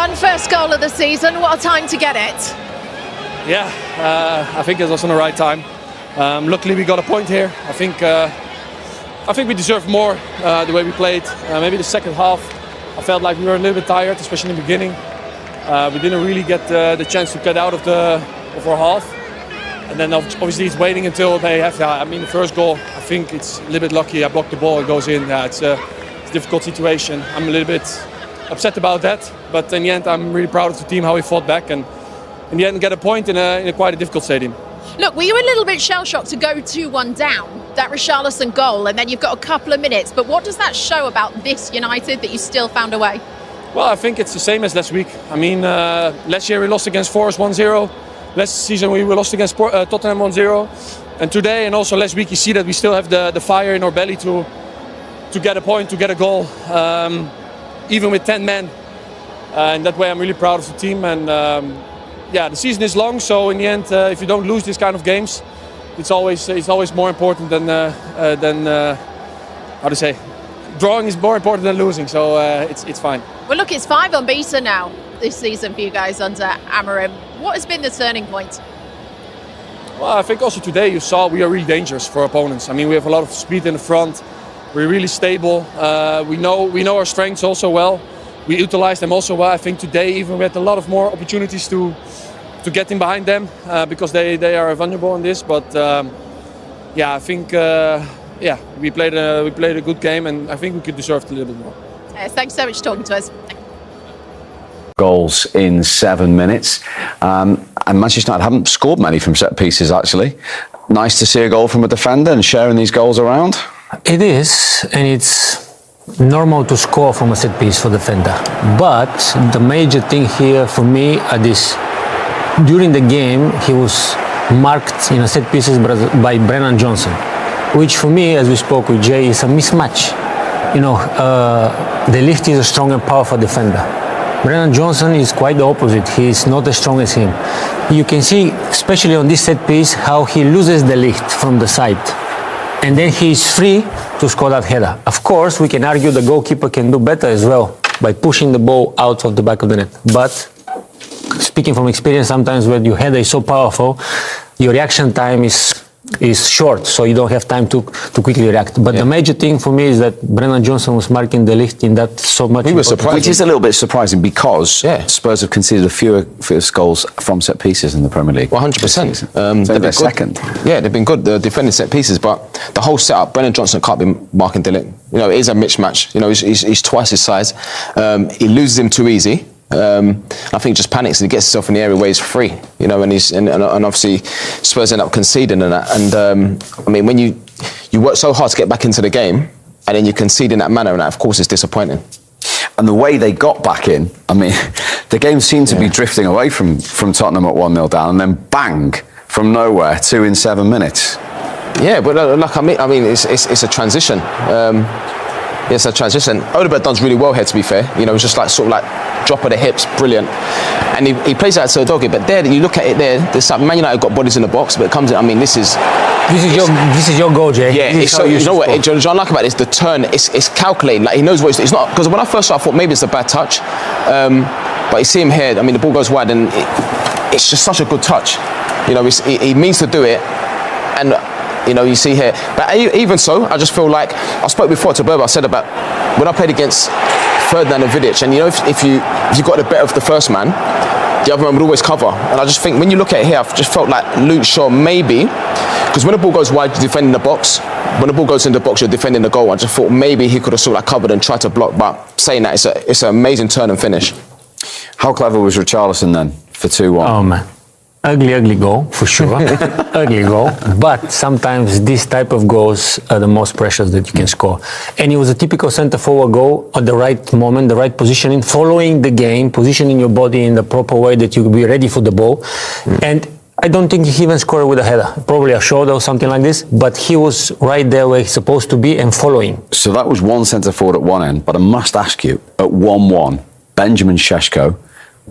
1, first goal of the season. What a time to get it. Yeah, I think it was on the right time. Luckily we got a point here. I think we deserved more the way we played. Maybe the second half, I felt like we were a little bit tired, especially in the beginning. We didn't really get the chance to get out of our half. And then obviously it's waiting until they have. The first goal, I think it's a little bit lucky. I blocked the ball, it goes in. It's a difficult situation. I'm a little bit upset about that. But in the end, I'm really proud of the team, how we fought back. And in the end, get a point in a quite a difficult stadium. Look, were you a little bit shell-shocked to go 2-1 down, that Richarlison goal, and then you've got a couple of minutes, but what does that show about this United that you still found a way? Well, I think it's the same as last week. Last year we lost against Forest 1-0. Last season we lost against Tottenham 1-0. And today and also last week you see that we still have the fire in our belly to get a point, to get a goal, even with 10 men. And that way I'm really proud of the team. And the season is long, so in the end, if you don't lose these kind of games, it's always more important than how to say, drawing is more important than losing. So it's fine. Well, look, it's 5 unbeaten now this season for you guys under Amorim. What has been the turning point? Well, I think also today you saw we are really dangerous for opponents. We have a lot of speed in the front. We're really stable. We know our strengths also well. We utilize them also well. I think today even we had a lot of more opportunities to get in behind them because they are vulnerable in this. But I think we played a good game, and I think we could deserve a little bit more. Yes, thanks so much for talking to us. Goals in 7 minutes, and Manchester United haven't scored many from set pieces actually. Nice to see a goal from a defender and sharing these goals around. It is, and it's normal to score from a set piece for defender. But the major thing here for me is during the game he was marked in a set pieces by Brennan Johnson, which for me, as we spoke with Jay, is a mismatch. The Ligt is a strong and powerful defender. Brennan Johnson is quite the opposite. He is not as strong as him. You can see, especially on this set piece, how he loses the Ligt from the side. And then he is free to score that header. Of course, we can argue the goalkeeper can do better as well by pushing the ball out of the back of the net. But speaking from experience, sometimes when your header is so powerful, your reaction time is short, so you don't have time to quickly react. But the major thing for me is that Brennan Johnson was marking the Ligt in that so much. We were surprised, which is a little bit surprising because Spurs have conceded a fewest goals from set pieces in the Premier League. 100%. They've been second. Yeah, they've been good. They're defending set pieces, but the whole setup, Brennan Johnson can't be marking the Ligt. It is a mismatch. He's twice his size. He loses him too easy. I think just panics and he gets himself in the area where he's free, and obviously Spurs end up conceding in that. And when you work so hard to get back into the game and then you concede in that manner, and that of course is disappointing. And the way they got back in, the game seemed to be drifting away from Tottenham at 1-0 down, and then bang from nowhere, 2 in 7 minutes. Yeah, but it's a transition. It's a transition. Odegaard does really well here, to be fair. It's just sort of drop of the hips, brilliant. And he plays out to Udogie, but there, you look at it there, there's Man United got bodies in the box, but it comes in, this is your goal, Jay. Yeah, it's so, you know what I like about it is the turn, it's calculated, he knows what it's not, because when I first saw it, I thought maybe it's a bad touch. But you see him here, the ball goes wide and it's just such a good touch. He means to do it, and you see here. But even so, I just feel like, I spoke before to Berber, I said about when I played against Ferdinand and Vidic, and if you got the better of the first man, the other man would always cover. And I just think when you look at it here, I've just felt like Luke Shaw maybe, because when the ball goes wide, you're defending the box. When the ball goes in the box, you're defending the goal. I just thought maybe he could have sort of covered and tried to block. But saying that, it's an amazing turn and finish. How clever was Richarlison then for 2-1? Oh man. Ugly goal, for sure. Ugly goal. But sometimes these type of goals are the most precious that you can score. And it was a typical centre-forward goal at the right moment, the right positioning, following the game, positioning your body in the proper way that you will be ready for the ball. And I don't think he even scored with a header. Probably a shoulder or something like this. But he was right there where he's supposed to be and following. So that was one centre-forward at one end. But I must ask you, at 1-1, Benjamin Šeško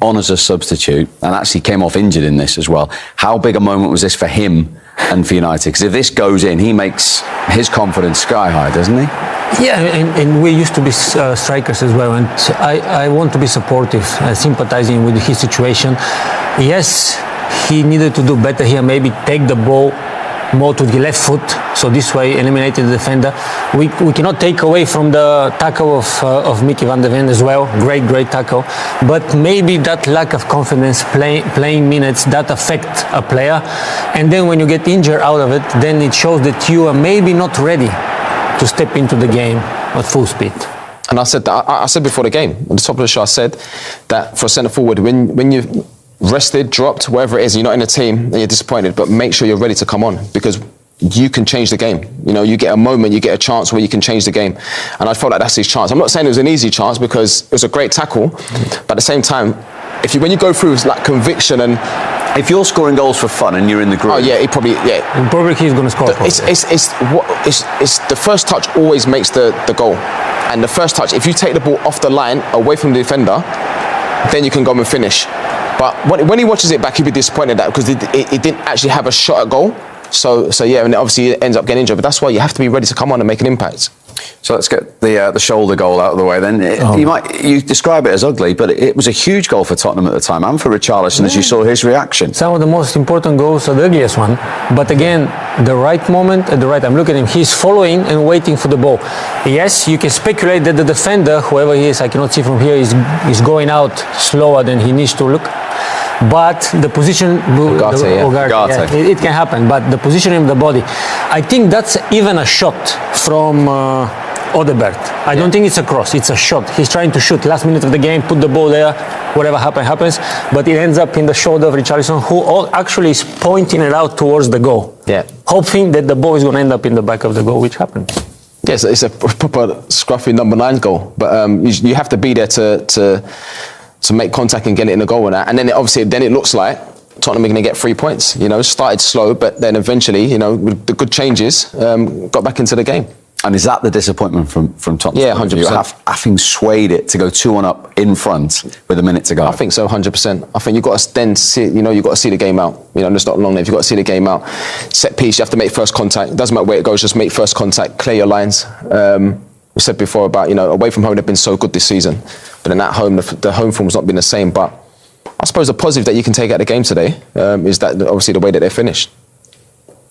on as a substitute and actually came off injured in this as well. How big a moment was this for him and for United? Because if this goes in, he makes his confidence sky high, doesn't he? Yeah, and we used to be strikers as well, and I want to be supportive, sympathizing with his situation. Yes, he needed to do better here, maybe take the ball more to the left foot, so this way eliminated the defender. We cannot take away from the tackle of Mickey van der Ven as well, great tackle, but maybe that lack of confidence, playing minutes, that affect a player, and then when you get injured out of it, then it shows that you are maybe not ready to step into the game at full speed. And I said that, I said before the game, at the top of the show, I said that for a centre forward, when you rested, dropped, whatever it is, you're not in a team and you're disappointed, but make sure you're ready to come on, because you can change the game. You know, you get a moment, you get a chance where you can change the game. And I felt like that's his chance. I'm not saying it was an easy chance, because it was a great tackle, but at the same time, when you go through like conviction and... If you're scoring goals for fun and you're in the group... Oh yeah, he probably, yeah. And probably he's going to score. It's the first touch always makes the goal. And the first touch, if you take the ball off the line, away from the defender, then you can go and finish. But when he watches it back, he'll be disappointed that because he didn't actually have a shot at goal. So yeah, and obviously he ends up getting injured. But that's why you have to be ready to come on and make an impact. So let's get the shoulder goal out of the way then. You describe it as ugly, but it was a huge goal for Tottenham at the time and for Richarlison, as you saw his reaction. Some of the most important goals are the ugliest one. But again, the right moment at the right time. Look at him. He's following and waiting for the ball. Yes, you can speculate that the defender, whoever he is, I cannot see from here, is going out slower than he needs to look. But the position, Ugarte. It can happen. But the positioning of the body, I think that's even a shot from Odegaard. I don't think it's a cross, it's a shot. He's trying to shoot last minute of the game, put the ball there, whatever happens. But it ends up in the shoulder of Richarlison, who actually is pointing it out towards the goal. Yeah. Hoping that the ball is going to end up in the back of the goal, which happened. Yes, it's a proper scruffy number 9 goal. But you have to be there to make contact and get it in the goal, and then it looks like Tottenham are going to get 3 points. You know, started slow, but then eventually, you know, with the good changes, got back into the game. And is that the disappointment from Tottenham? Yeah, 100%. Having swayed it to go 2-1 up in front with a minute to go. I think so, 100%. I think you've got to then see, you know, you've got to see the game out. You know, it's not long enough. You've got to see the game out. Set piece, you have to make first contact. It doesn't matter where it goes, just make first contact, clear your lines. We said before about, you know, away from home they've been so good this season, but in at home the home form's not been the same. But I suppose the positive that you can take out of the game today is that obviously the way that they finished.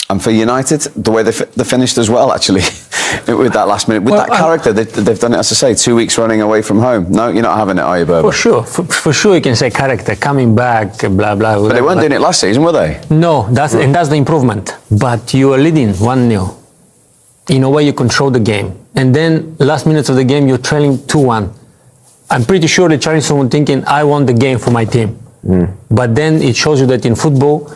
And for United, the way they finished as well, actually, with that last minute, with that character, they've done it, as I say, 2 weeks running away from home. No, you're not having it, are you, Berber? For sure, for sure you can say character, coming back, blah, blah. But they weren't doing it last season, were they? No, that's the improvement. But you are leading 1-0. In a way, you control the game. And then, last minutes of the game, you're trailing 2-1. I'm pretty sure that Richarlison was thinking, I want the game for my team. But then it shows you that in football,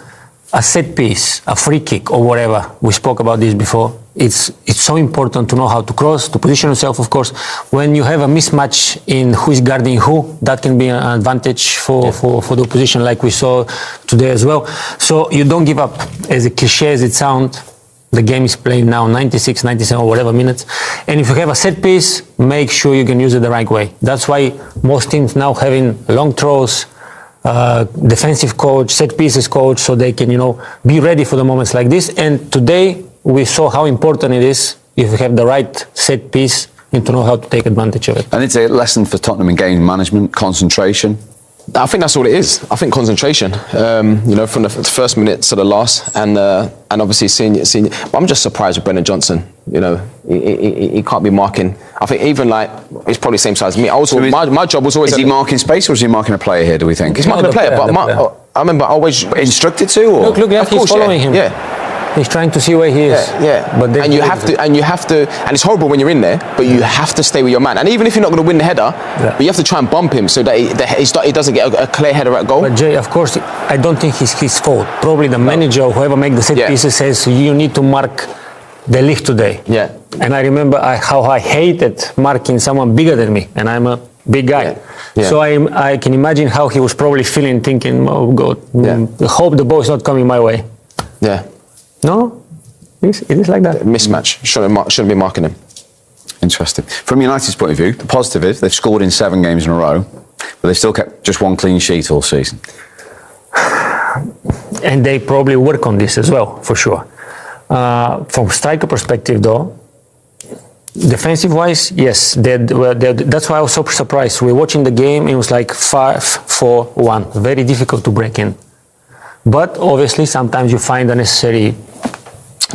a set piece, a free kick or whatever, we spoke about this before, it's so important to know how to cross, to position yourself, of course. When you have a mismatch in who is guarding who, that can be an advantage for the opposition, like we saw today as well. So you don't give up, as a cliche as it sounds. The game is played now 96, 97 or whatever minutes. And if you have a set piece, make sure you can use it the right way. That's why most teams now having long throws, defensive coach, set pieces coach, so they can, you know, be ready for the moments like this. And today we saw how important it is if you have the right set piece and to know how to take advantage of it. And it's a lesson for Tottenham in game management, concentration. I think that's all it is. I think concentration. You know, from the first minute to the last, and obviously seeing. But I'm just surprised with Brendan Johnson. You know, he can't be marking. I think even like he's probably the same size as me. My job was always. Is he marking space or is he marking a player here? Do we think he's marking a player? But I remember I always instructed to. Or? Look, he's following him. Yeah. He's trying to see where he is. Yeah. But and you have to, and it's horrible when you're in there, but you have to stay with your man. And even if you're not going to win the header, but you have to try and bump him so that he doesn't get a clear header at goal. But Jay, of course, I don't think it's his fault. Probably the manager or whoever makes the set pieces says you need to mark the Ligt today. Yeah. And I remember how I hated marking someone bigger than me, and I'm a big guy. Yeah. So I can imagine how he was probably feeling, thinking, oh God, I hope the ball is not coming my way. Yeah. No? It is like that. Mismatch. Shouldn't be marking him. Interesting. From United's point of view, the positive is they've scored in 7 games in a row, but they've still kept just 1 clean sheet all season. And they probably work on this as well, for sure. From striker perspective, though, Defensive-wise, yes, that's why I was so surprised. We were watching the game, it was like 5-4-1, very difficult to break in. But obviously, sometimes you find the necessary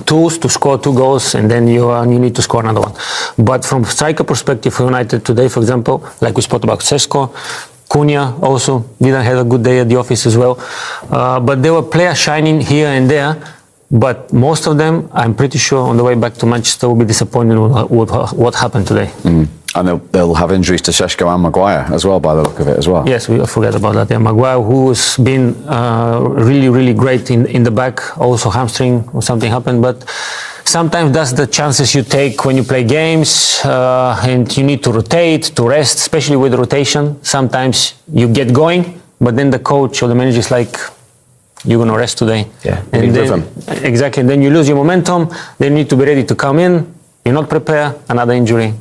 tools to score 2 goals, and then you need to score another one. But from striker perspective for United today, for example, like we spoke about Sesko, Cunha also didn't have a good day at the office as well. But there were players shining here and there. But most of them, I'm pretty sure, on the way back to Manchester will be disappointed with what happened today. And they'll have injuries to Šeško and Maguire as well, by the look of it as well. Yes, we forgot about that. Yeah, Maguire, who's been really, really great in the back, also hamstring or something happened. But sometimes that's the chances you take when you play games, and you need to rotate, to rest, especially with rotation. Sometimes you get going, but then the coach or the manager is like, you're going to rest today. Yeah, and then, exactly. Then you lose your momentum. Then you need to be ready to come in. You're not prepared. Another injury.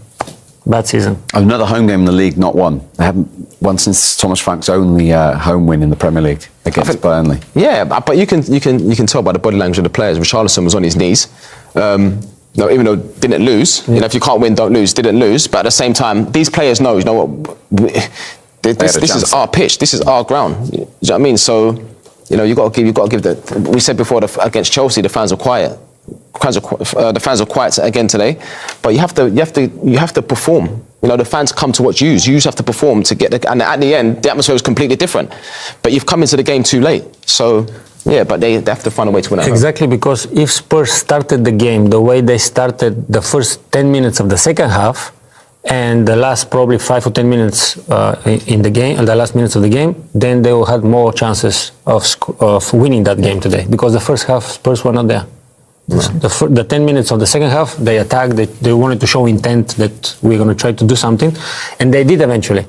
Bad season. Another home game in the league, not won. They haven't won since Thomas Frank's only home win in the Premier League against Burnley. Yeah, but you can tell by the body language of the players. Richarlison was on his knees. No, even though didn't lose. You know, if you can't win, don't lose. Didn't lose. But at the same time, these players know. You know what? This is our pitch. This is our ground. You know what I mean? So. You know, you got to give the. We said before against Chelsea, the fans were quiet. The fans were quiet again today, but you have to perform. You know, the fans come to watch you. You have to perform to get and at the end, the atmosphere is completely different. But you've come into the game too late. So yeah, but they have to find a way to win. Exactly, because if Spurs started the game the way they started the first 10 minutes of the second half. And the last probably 5 or 10 minutes in the game, the last minutes of the game, then they will have more chances of winning that game today. Because the first half, Spurs were not there. No. The 10 minutes of the second half, they attacked. They wanted to show intent that we're going to try to do something, and they did eventually.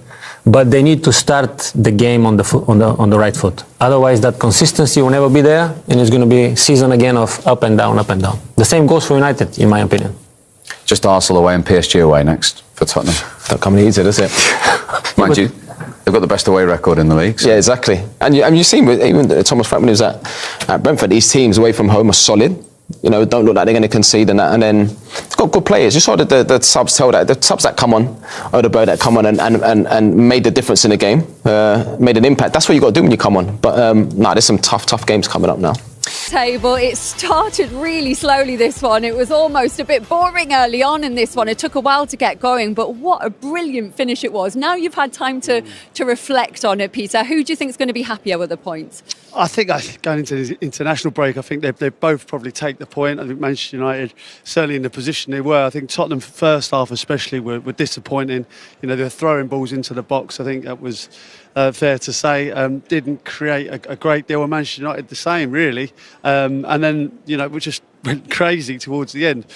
But they need to start the game on the right foot. Otherwise, that consistency will never be there, and it's going to be season again of up and down, up and down. The same goes for United, in my opinion. Just Arsenal away and PSG away next for Tottenham. Not coming easy, is it? Mind you, they've got the best away record in the league. So. Yeah, exactly. And you've seen even Thomas Frank when he was at Brentford, these teams away from home are solid. You know, don't look like they're going to concede and that. And then they've got good players. You saw the subs tell that the subs that come on, Odegaard that come on and made the difference in the game, made an impact. That's what you got to do when you come on. But there's some tough games coming up now. Table. It started really slowly, this one. It was almost a bit boring early on in this one. It took a while to get going, but what a brilliant finish it was. Now you've had time to reflect on it, Peter. Who do you think is going to be happier with the points? I think going into the international break, I think they both probably take the point. I think Manchester United, certainly in the position they were. I think Tottenham first half especially were disappointing. You know, they were throwing balls into the box. I think that was fair to say. Didn't create a great deal. And Manchester United the same, really. And then, you know, we just went crazy towards the end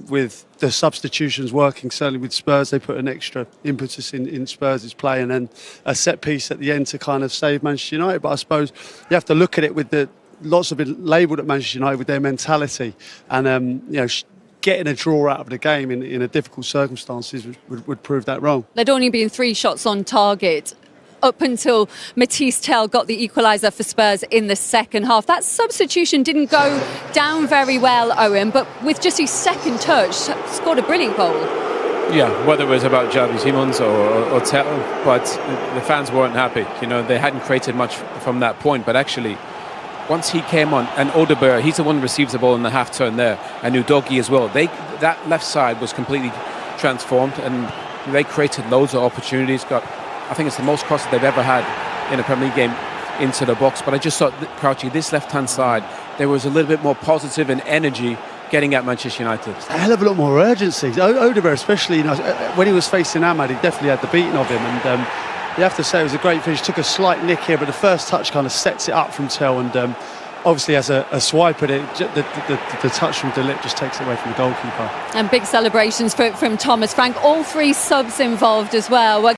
with the substitutions working. Certainly with Spurs, they put an extra impetus in Spurs' play, and then a set piece at the end to kind of save Manchester United. But I suppose you have to look at it with lots of it labelled at Manchester United with their mentality, and you know, getting a draw out of the game in a difficult circumstances would prove that wrong. There'd only been 3 shots on target up until Matisse Tel got the equaliser for Spurs in the second half. That substitution didn't go down very well, Owen, but with just his second touch, scored a brilliant goal. Yeah, whether it was about Xavi Simons or Tel, but the fans weren't happy. You know, they hadn't created much from that point, but actually, once he came on, and Odegaard, he's the one who receives the ball in the half turn there, and Udogie as well. That left side was completely transformed, and they created loads of opportunities. I think it's the most crosses they've ever had in a Premier League game into the box. But I just thought, Crouchy, this left-hand side, there was a little bit more positive and energy getting at Manchester United. A hell of a lot more urgency. Odegaard, especially, you know, when he was facing Ahmad, he definitely had the beating of him. And you have to say it was a great finish. Took a slight nick here, but the first touch kind of sets it up from Tel, and obviously as a swipe at it, the touch from Ligt just takes it away from the goalkeeper. And big celebrations from Thomas Frank. All 3 subs involved as well.